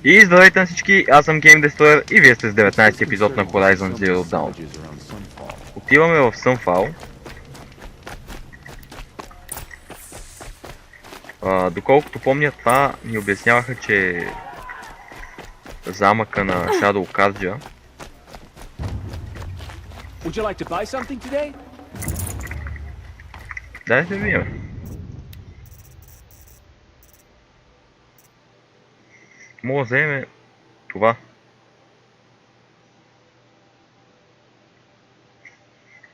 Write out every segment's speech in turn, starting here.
И здравейте на всички, аз съм Game Destroyer и вие сте с 19 епизод на Horizon Zero Dawn. Отиваме в Sunfall. Доколкото помня, това ни обясняваха, че замъка на Shadow Carja. Дайте видим. Мога да вземем това.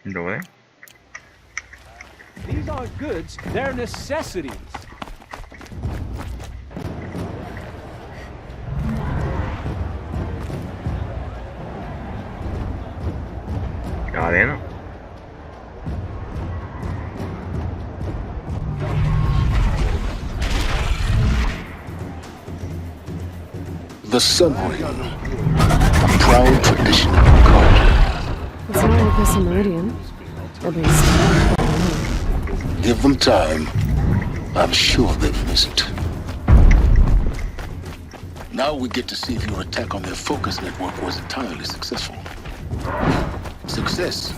Добре. These aren't goods, they're necessities. Arena. The Sun Ring, a proud tradition of Wakanda. It's not like this in Meridian. At least. Give them time. I'm sure they've missed. Now we get to see if your attack on their focus network was entirely successful. Success.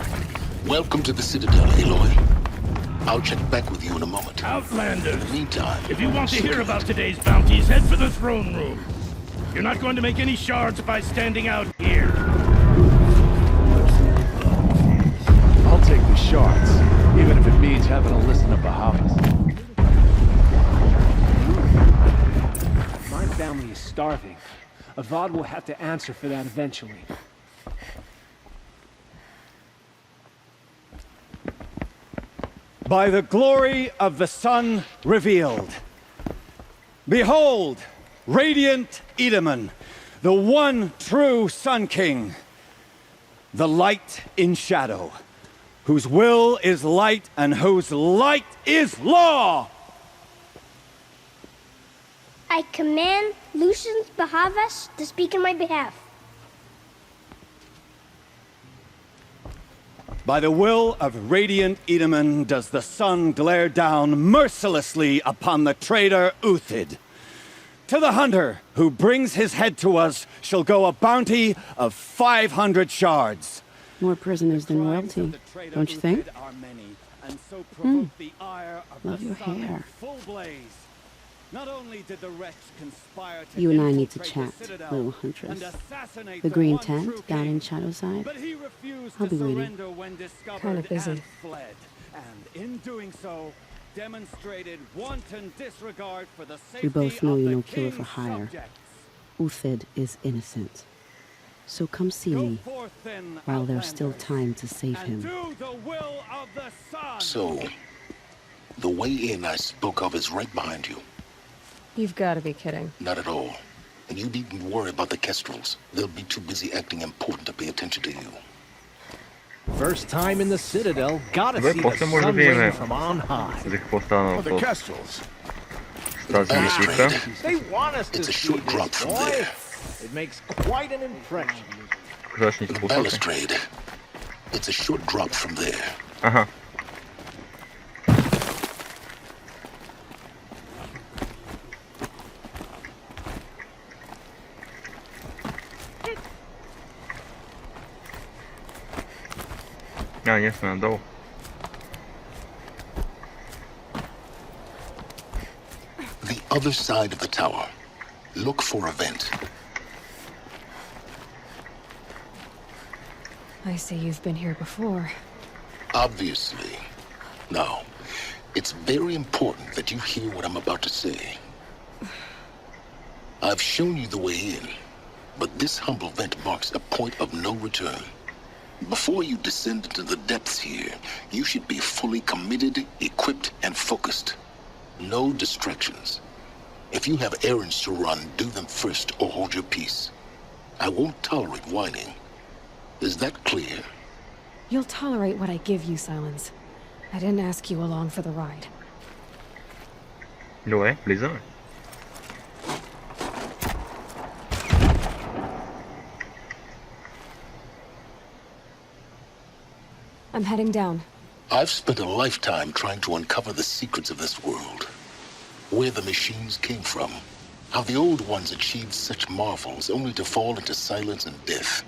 Welcome to the Citadel, Aloy. I'll check back with you in a moment. Outlanders! In the meantime, If you want to hear about today's bounties, head for the throne room. You're not going to make any shards by standing out here. I'll take the shards, even if it means having to listen to Bahamas. My family is starving. Avad will have to answer for that eventually. By the glory of the sun revealed. Behold, radiant Edaman, the one true Sun King, the light in shadow, whose will is light and whose light is law! I command Lucius Bahavas to speak in my behalf. By the will of radiant Edaman does the sun glare down mercilessly upon the traitor Uthid. To the hunter who brings his head to us shall go a bounty of 500 shards. More prisoners than royalty, don't you think? Love your hair. Not only did the wretch conspire to You and I need to infiltrate chat, the Citadel little huntress. and assassinate The the green one tent true down king. in Shadowside. But he refused I'll to be waiting. surrender when discovered Kinda busy. and fled. And in doing so, demonstrated wanton disregard for the safety We both know of you're the no killer king's for hire. subjects. Uthid is innocent. So come see Go me forth then, while there's still Outlanders, time to save and him. do the will of the sun. so the way in I spoke of is right behind you. You've got to be kidding. Not at all. And you needn't worry about the Kestrels. They'll be too busy acting important to pay attention to you. First time in the Citadel, gotta Добре, see the после може да sun видим ring from on high. за какво стана The въпрос Kestrels. с тази мисика. They want us to It's a see short this, drop from boy. there. It makes quite an impression. Красните The посоки. balustrade. It's a short drop from there. Аха. Ние сме надолу. The other side of the tower. Look for a vent. I see you've been here before. Obviously. Now, it's very important that you hear what I'm about to say. I've shown you the way in, but this humble vent marks a point of no return. Before you descend into the depths here, you should be fully committed, equipped, and focused. No distractions. If you have errands to run, do them first or hold your peace. I won't tolerate whining. Is that clear? You'll tolerate what I give you, Silence. I didn't ask you along for the ride. Добре, влизаме. I'm heading down. I've spent a lifetime trying to uncover the secrets of this world. Where the machines came from, How the old ones achieved such marvels only to fall into silence and death.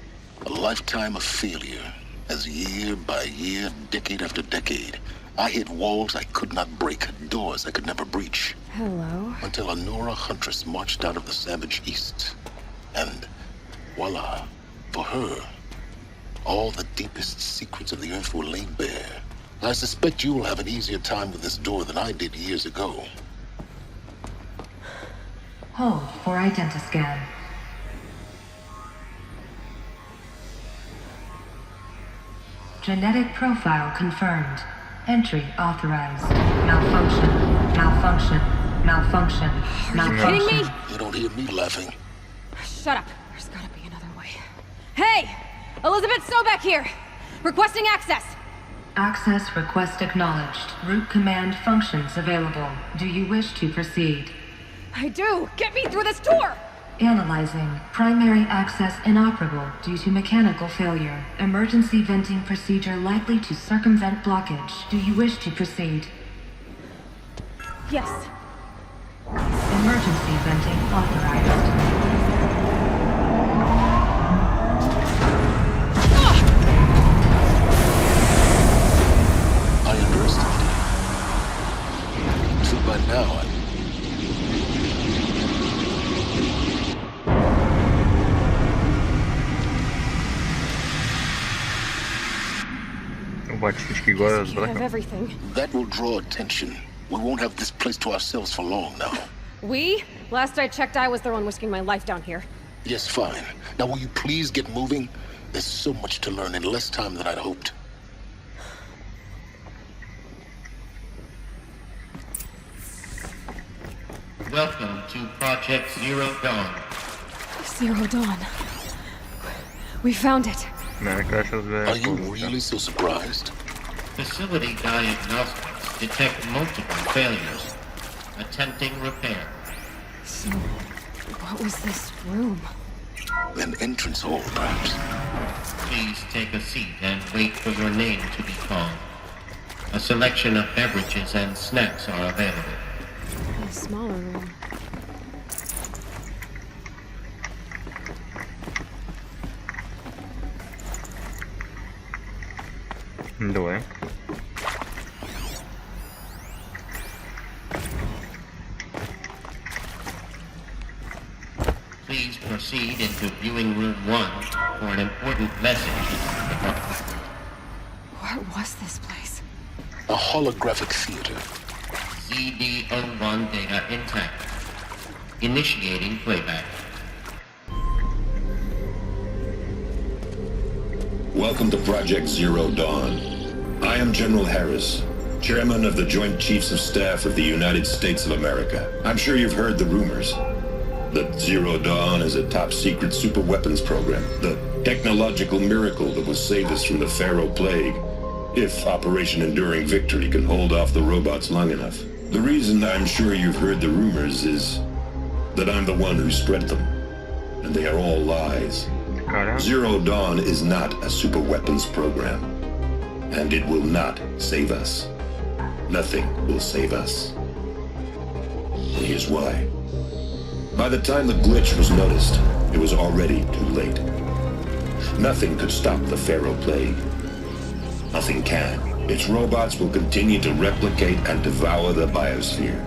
A lifetime of failure, as year by year, decade after decade, I hit walls I could not break, doors I could never breach. Hello? Until a Nora huntress marched out of the savage east. And voila, for her, all the deepest secrets of the earth were laid bare. I suspect you will have an easier time with this door than I did years ago. Hold for identiscan. Genetic profile confirmed. Entry authorized. Malfunction. Malfunction. Malfunction. Malfunction. Kidding me? You don't hear me laughing. Shut up. There's gotta be another way. Hey! Elizabeth Sobeck here! Requesting access! Access request acknowledged. Root command functions available. Do you wish to proceed? I do! Get me through this door! Analyzing. Primary access inoperable due to mechanical failure. Emergency venting procedure likely to circumvent blockage. Do you wish to proceed? Yes. Emergency venting authorized. I underestimated you. So by now, Have everything. that will draw attention. We won't have this place to ourselves for long now. We? Last I checked, I was the one risking my life down here. Yes, fine. Now will you please get moving? There's so much to learn in less time than I'd hoped. Welcome to Project Zero Dawn. Zero Dawn. We found it. Are you really so surprised? Facility diagnostics detect multiple failures. Attempting repair. So, what was this room? An entrance hall, perhaps. Please take a seat and wait for your name to be called. A selection of beverages and snacks are available. A smaller room. Добре. Please proceed into viewing room 1 for an important message. What was this place? A holographic theater. ZD-01 data intact. Initiating playback. Welcome to Project Zero Dawn. I am General Harris, Chairman of the Joint Chiefs of Staff of the United States of America. I'm sure you've heard the rumors. That Zero Dawn is a top-secret super-weapons program, the technological miracle that will save us from the Pharaoh Plague, if Operation Enduring Victory can hold off the robots long enough. The reason I'm sure you've heard the rumors is that I'm the one who spread them, and they are all lies. Zero Dawn is not a super weapons program, and it will not save us. Nothing will save us. Here's why. By the time the glitch was noticed, it was already too late. Nothing could stop the Pharaoh Plague. Nothing can. Its robots will continue to replicate and devour the biosphere.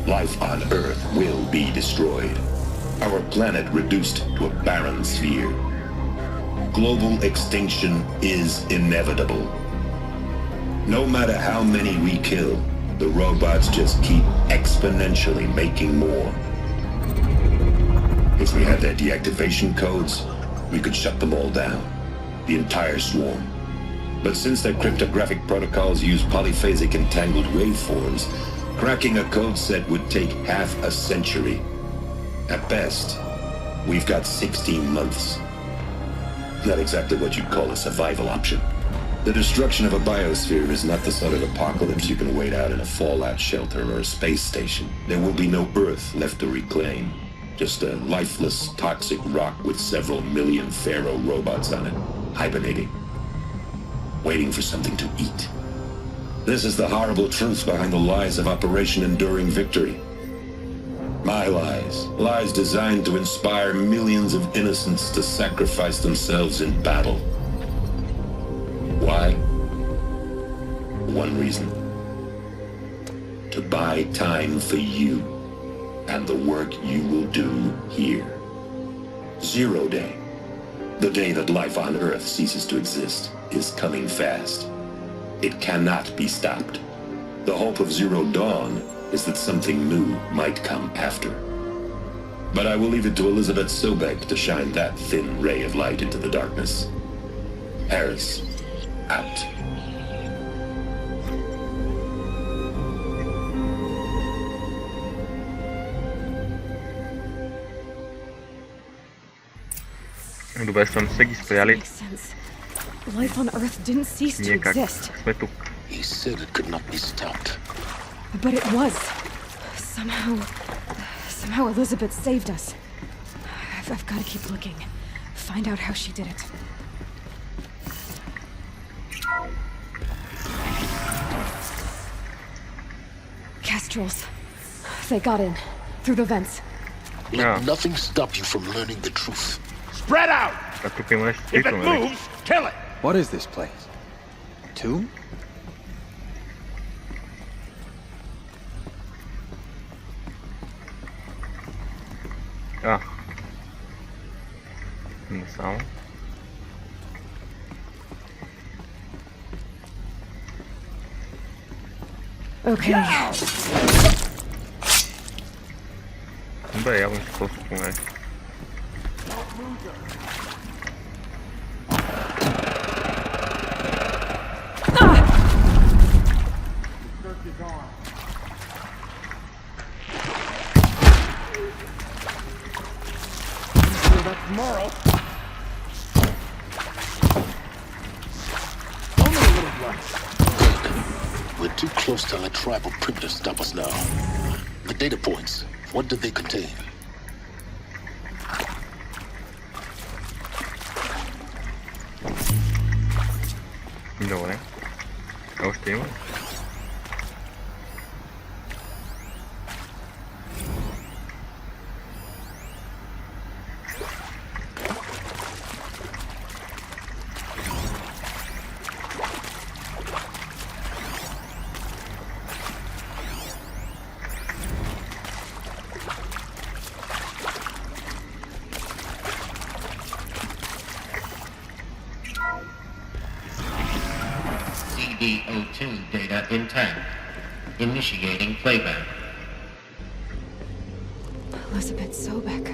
Life on Earth will be destroyed. Our planet reduced to a barren sphere. Global extinction is inevitable. No matter how many we kill, the robots just keep exponentially making more. If we had their deactivation codes, we could shut them all down, the entire swarm. But since their cryptographic protocols use polyphasic entangled waveforms, cracking a code set would take half a century. At best, we've got 16 months. Not exactly what you'd call a survival option. The destruction of a biosphere is not the sort of apocalypse you can wait out in a fallout shelter or a space station. There will be no Earth left to reclaim. Just a lifeless, toxic rock with several million Pharaoh robots on it, hibernating, waiting for something to eat. This is the horrible truth behind the lies of Operation Enduring Victory. My lies. Lies designed to inspire millions of innocents to sacrifice themselves in battle. Why? One reason. To buy time for you and the work you will do here. 0 Day. The day that life on Earth ceases to exist is coming fast. It cannot be stopped. The hope of Zero Dawn is that something new might come after. But I will leave it to Elizabeth Sobek to shine that thin ray of light into the darkness. Harris, out. Добре, съм се ги спряли. Life on Earth didn't cease to Ние как exist. сме тук? He said it could not be stopped. But it was. Somehow Elizabeth saved us. I've got to keep looking. Find out how she did it. Kestrels. They got in. Through the vents. Let nothing stop you from learning the truth. Spread out! А тук има нещо If it скрито, нали? moves, kill it! What is this place? Tomb? Не само. Okay. Добре, явно ще просто помре. Moral. We're too close to let tribal primitives stop us now. The data points, what did they contain? Добре. Още има. CD02 data intact. Initiating playback. Elizabeth Sobek.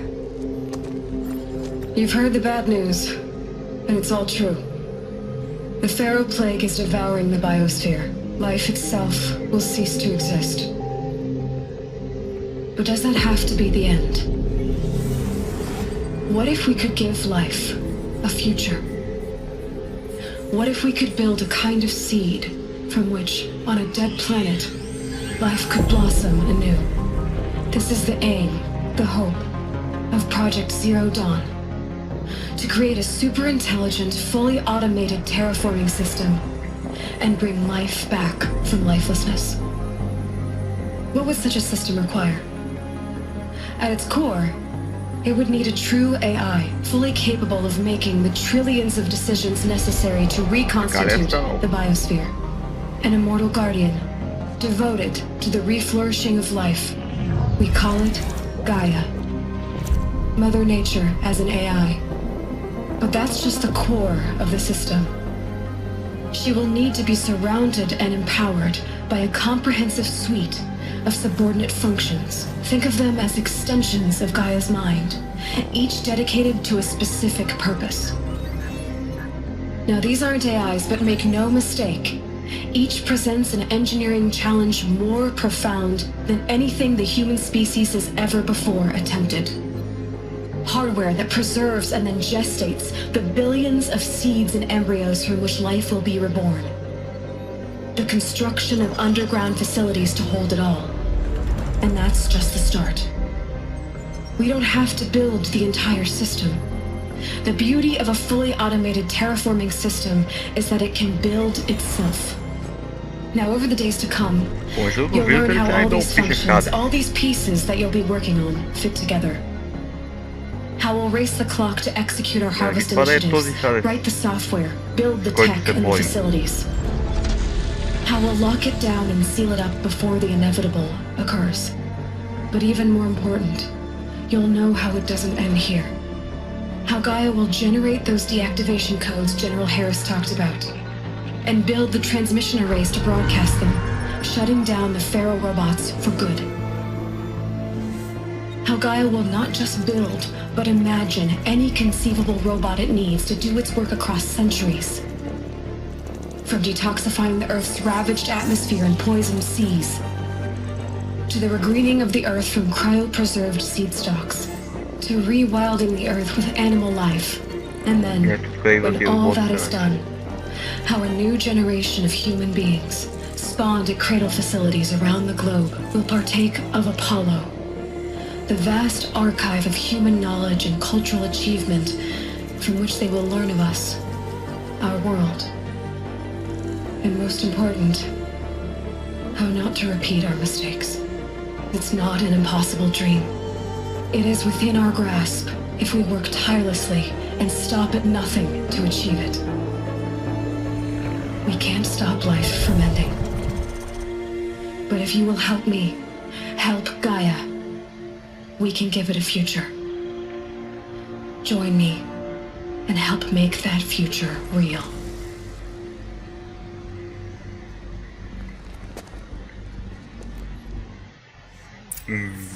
You've heard the bad news, and it's all true. The Pharaoh Plague is devouring the biosphere. Life itself will cease to exist. But does that have to be the end? What if we could give life a future? What if we could build a kind of seed from which, on a dead planet, life could blossom anew? This is the aim, the hope, of Project Zero Dawn. To create a super-intelligent, fully automated terraforming system and bring life back from lifelessness. What would such a system require? At its core, it would need a true AI, fully capable of making the trillions of decisions necessary to reconstitute the biosphere. An immortal guardian, devoted to the reflourishing of life. We call it Gaia. Mother Nature as an AI. But that's just the core of the system. She will need to be surrounded and empowered by a comprehensive suite of subordinate functions. Think of them as extensions of Gaia's mind, each dedicated to a specific purpose. Now, these aren't AIs, but make no mistake, each presents an engineering challenge more profound than anything the human species has ever before attempted. Hardware that preserves and then gestates the billions of seeds and embryos from which life will be reborn. The construction of underground facilities to hold it all. And that's just the start. We don't have to build the entire system. The beauty of a fully automated terraforming system is that it can build itself. Now, over the days to come, Bonjour, you'll learn how all donc these functions, all these pieces that you'll be working on, fit together. How we'll race the clock to execute our harvest initiatives, write the software, build the tech and the facilities. How we'll lock it down and seal it up before the inevitable occurs. But even more important, you'll know how it doesn't end here. How Gaia will generate those deactivation codes General Harris talked about, and build the transmission arrays to broadcast them, shutting down the Pharaoh robots for good. How Gaia will not just build, but imagine any conceivable robot it needs to do its work across centuries. From detoxifying the Earth's ravaged atmosphere and poisoned seas, to the regreening of the Earth from cryopreserved seed stalks, to rewilding the Earth with animal life. And then, when all that is done, how a new generation of human beings, spawned at cradle facilities around the globe, will partake of Apollo, the vast archive of human knowledge and cultural achievement from which they will learn of us, our world, and most important, how not to repeat our mistakes. It's not an impossible dream. It is within our grasp if we work tirelessly and stop at nothing to achieve it. We can't stop life from ending. But if you will help me, help Gaia, we can give it a future. Join me and help make that future real.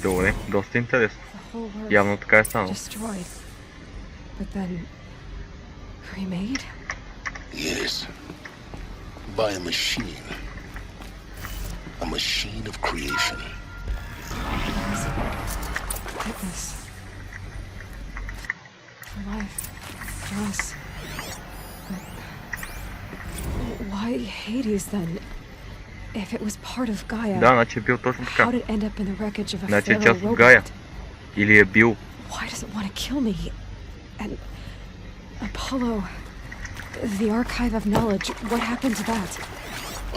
Добре, доста интересно. Явно така е станало. But then remade? Yes. By a machine. A machine of creation. Fitness. For life. For us. But why Hades then? If it was part of Gaia, Да, значи е бил точно така. how did it end up in the wreckage of a Значи е Pharaoh част от robot? Гая. Или е бил. Why does it want to kill me? And Apollo, the archive of knowledge, what happened to that?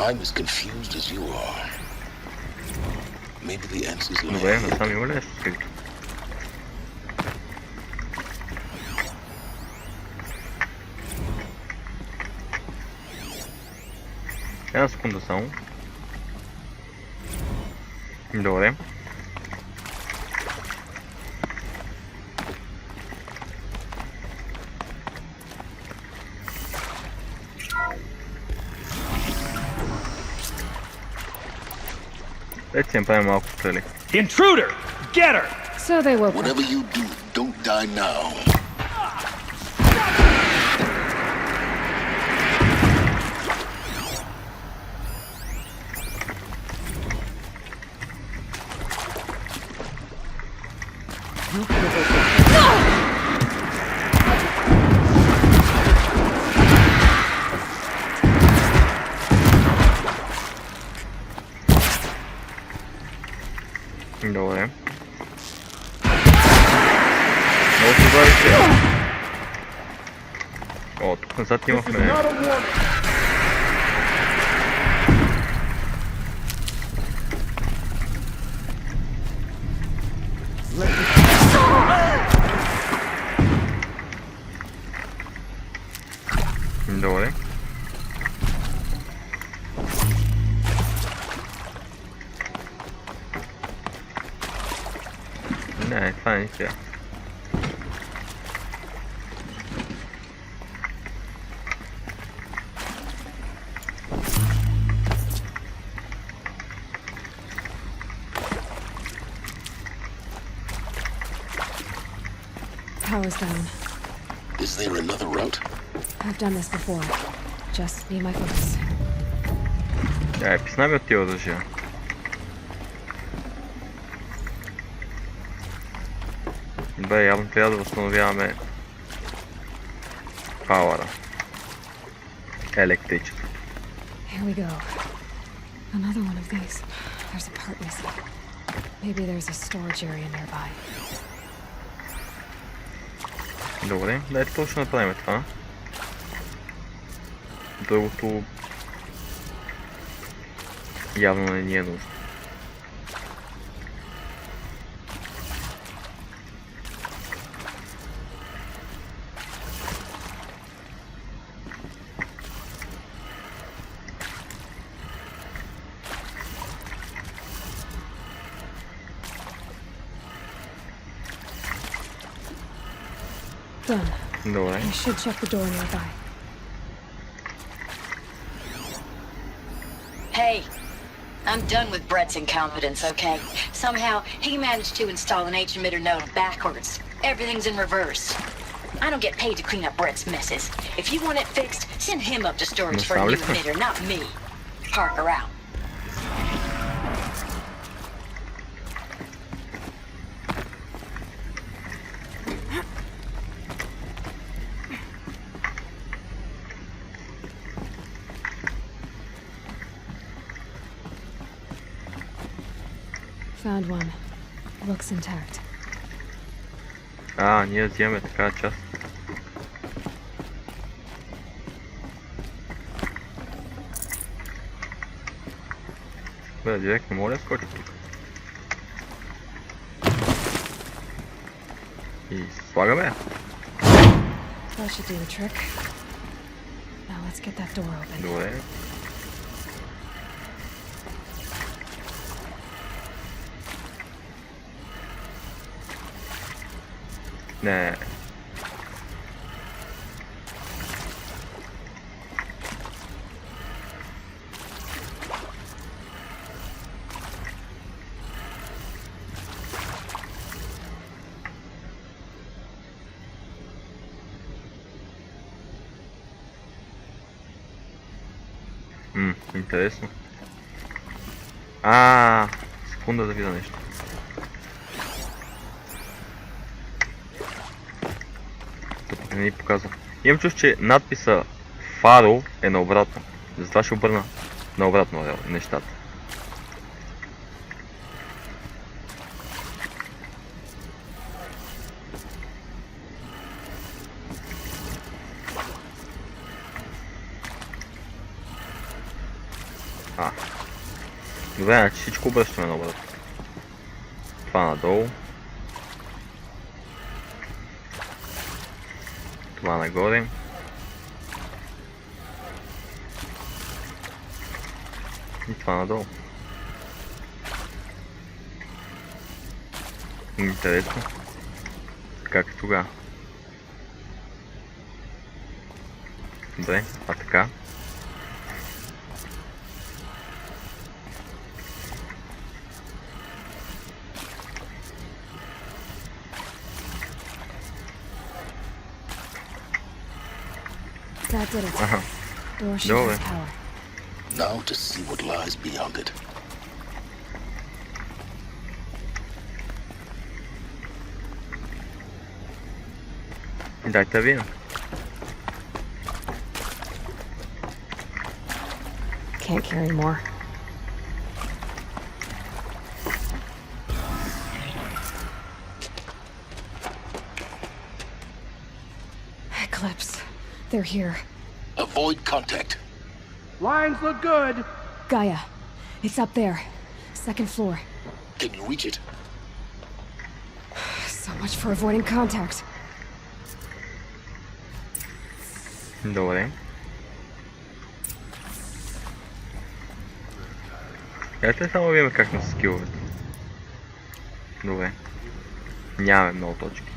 I'm as confused as you are. Maybe the answers lie Добре, ahead. насам има ли нещо скрито? Една секунда само. Добре. Дайте си направим малко стрели. Intruder! Get her! So they woke up. Whatever you do, don't die now. Добре. Много се барите. О, тук назад имахме. Добре. Не, това не сега. Power's down. Is there another route? I've done this before. Just need my focus. Писна ми от тия оръжия. Добре, явно трябва да възстановяваме пауъра. Електричество. Here we go. Another one of these. There's a part missing. Maybe there's a storage area nearby. Добре, дайте точно направим това. Другото Явно не ни е нужно. Done. Добре. I should check the door nearby. Hey, I'm done with Brett's incompetence, okay? Somehow, he managed to install an H-emitter node backwards. Everything's in reverse. I don't get paid to clean up Brett's messes. If you want it fixed, send him up to storage for a new emitter, not me. Parker out. Found one. Looks intact. Ние взимаме така част. Бе, директно моля скочи тук. И слагаме. That should do the trick. Now let's get that door open. Добре. Не. Интересно. Секунда да видя нещо. Тук не ни показва. Имам чувство, че надписа фаро е наобратно. Затова ще обърна наобратно нещата. Добре, значи всичко обръщаме наобратно. Това надолу. Това нагоре. И това надолу. Интересно. Как е тогава? Добре, а така. That did it. Door should Добре. have power. Now to see what lies beyond it. Дайте да видим. Can't carry more. Eclipse. They're here. Avoid contact. Lines look good. Gaia. It's up there. Second floor. Can you reach it? So much for avoiding contact. Добре. Ето само видим как на скиловете. Добре. Нямаме много точки.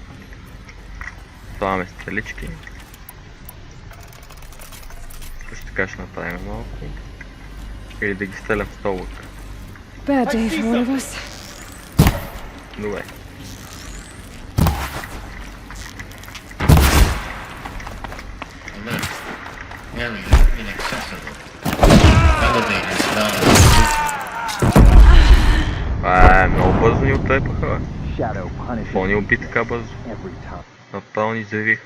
Слагаме стрелички. Също така ще направим малко. Или да ги стрелям в столък. Bad day for one of us. Добре. Area inaccessible. Elevators not. Много бързо ни отлепаха, бе. Какво ни уби така бързо? Направо ни завих.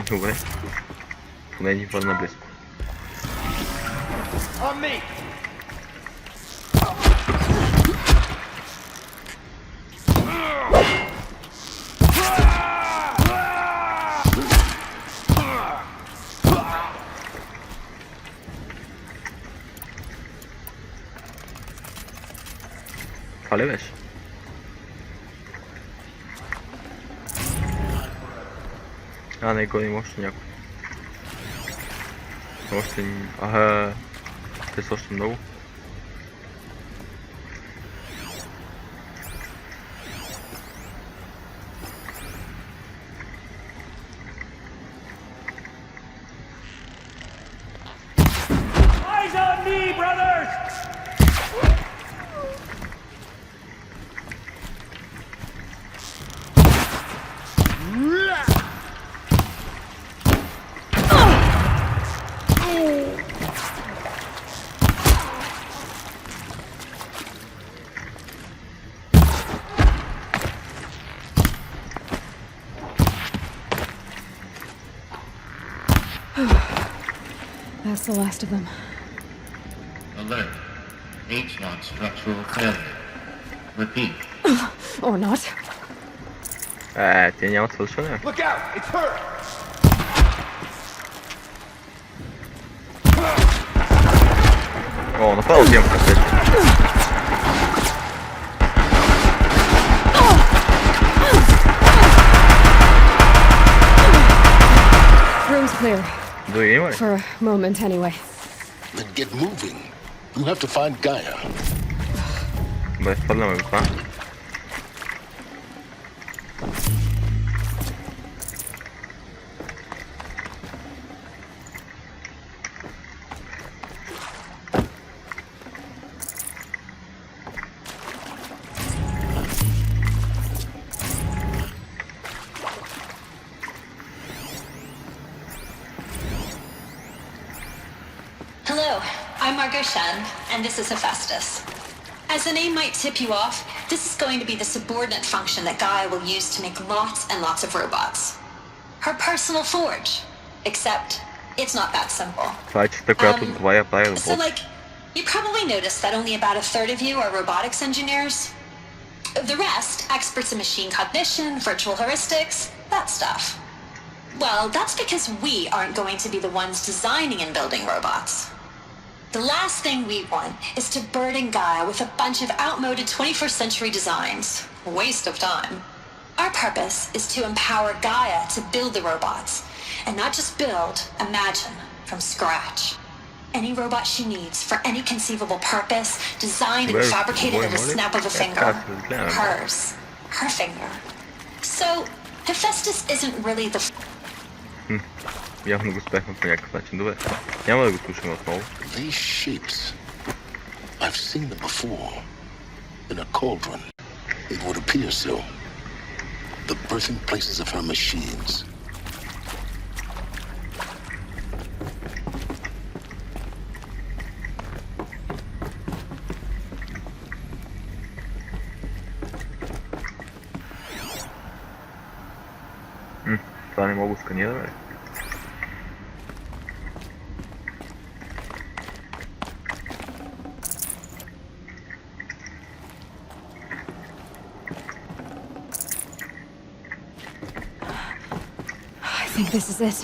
Добре. Поне ни върна близко. On me! Това ли беше? Не, гоним още някой. Още... те са още много. Eyes on me, brothers! That's the last of them. Alert. H-lock structural failure. Repeat. Or not. Те нямат свършване. Look out! It's her! О, направо ти имам касети. Room's clear. Други има ли? For a moment, anyway. Then get moving. You have to find Gaia. Бе, спаднаме го това. Hello, I'm Margot Shen, and this is Hephaestus. As the name might tip you off, this is going to be the subordinate function that Gaia will use to make lots and lots of robots. Her personal forge. Except, it's not that simple. Това е частта, която това я прави So, like, you probably noticed that only about a third of you are robotics engineers. The rest, experts in machine cognition, virtual heuristics, that stuff. Well, that's because we aren't going to be the ones designing and building robots. The last thing we want is to burden Gaia with a bunch of outmoded 21st century designs. Waste of time. Our purpose is to empower Gaia to build the robots, and not just build, imagine, from scratch. Any robot she needs for any conceivable purpose, designed and fabricated at a snap of a finger. Hers. Her finger. So, Hephaestus isn't really the... Явно го успяхме по някакъв начин. Добре. Няма да го слушаме отново. These shapes. I've seen them before. In a cauldron. It would appear so. The birthing places of her machines. Това не мога да сканира, бе. I think this is it.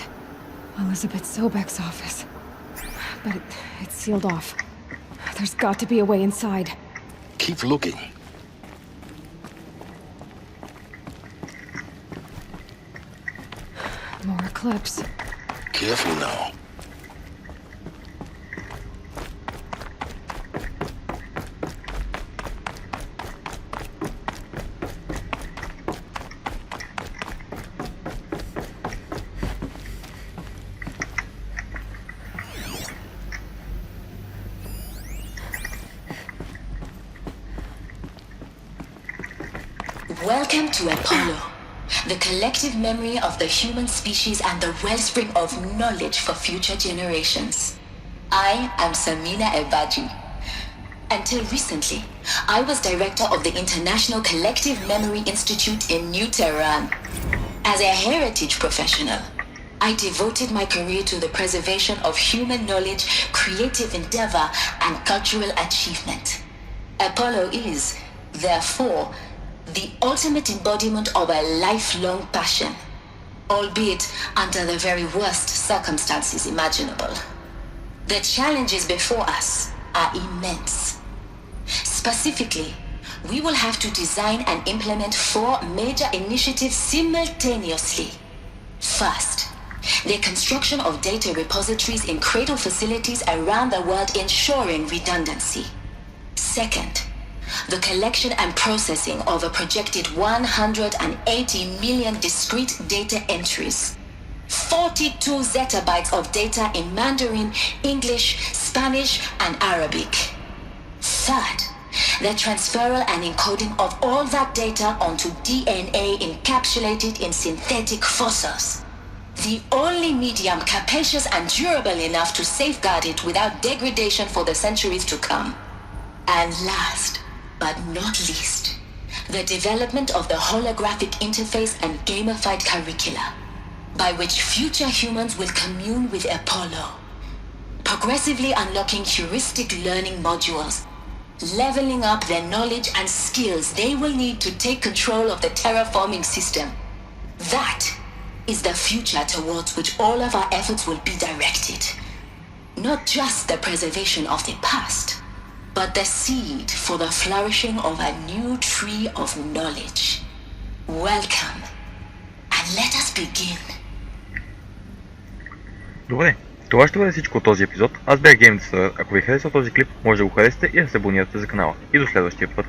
Elizabeth Sobek's office. But it's sealed off. There's got to be a way inside. Keep looking. More clips. Careful now. Welcome to Apollo, the collective memory of the human species and the wellspring of knowledge for future generations. I am Samina Ebaji. Until recently, I was director of the International Collective Memory Institute in New Tehran. As a heritage professional, I devoted my career to the preservation of human knowledge, creative endeavor, and cultural achievement. Apollo is, therefore, the ultimate embodiment of a lifelong passion, albeit under the very worst circumstances imaginable. The challenges before us are immense. Specifically, we will have to design and implement 4 major initiatives simultaneously. First, the construction of data repositories in cradle facilities around the world ensuring redundancy. Second, the collection and processing of a projected 180 million discrete data entries. 42 zettabytes of data in Mandarin, English, Spanish, and Arabic. Third, the transferal and encoding of all that data onto DNA encapsulated in synthetic fossils. The only medium capacious and durable enough to safeguard it without degradation for the centuries to come. And last, but not least, the development of the holographic interface and gamified curricula, by which future humans will commune with Apollo, progressively unlocking heuristic learning modules, leveling up their knowledge and skills they will need to take control of the terraforming system. That is the future towards which all of our efforts will be directed. Not just the preservation of the past, but the seed for the flourishing of a new tree of knowledge. Welcome, and let us begin. Добре, това ще бъде всичко от този епизод. Аз бях GameStar. Ако ви харесва този клип, може да го харесате и да се абонирате за канала. И до следващия път.